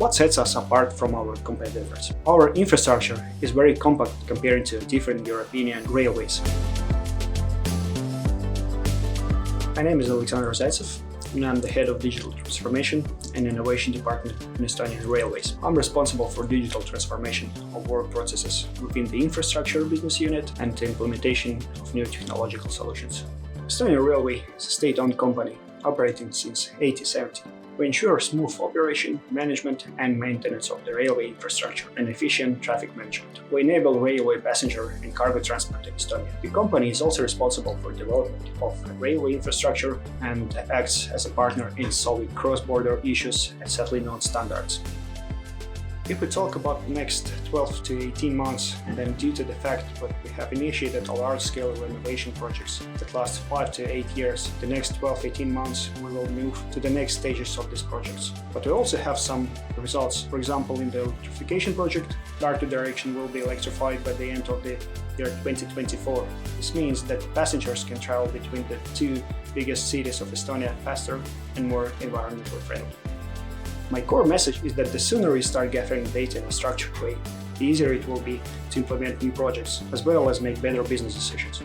What sets us apart from our competitors? Our infrastructure is very compact compared to different European railways. My name is Aleksandr Zaitsev, and I'm the head of digital transformation and innovation department in Estonian Railways. I'm responsible for digital transformation of work processes within the infrastructure business unit and the implementation of new technological solutions. Estonian Railway is a state-owned company operating since 1870. We ensure smooth operation, management and maintenance of the railway infrastructure and efficient traffic management. We enable railway passenger and cargo transport in Estonia. The company is also responsible for development of railway infrastructure and acts as a partner in solving cross-border issues and settling on standards. If we talk about the next 12 to 18 months, then due to the fact that we have initiated a large-scale renovation projects that last 5 to 8 years, the next 12 to 18 months we will move to the next stages of these projects. But we also have some results. For example, in the electrification project, Tartu direction will be electrified by the end of the year 2024. This means that passengers can travel between the two biggest cities of Estonia faster and more environmentally friendly. My core message is that the sooner we start gathering data in a structured way, the easier it will be to implement new projects, as well as make better business decisions.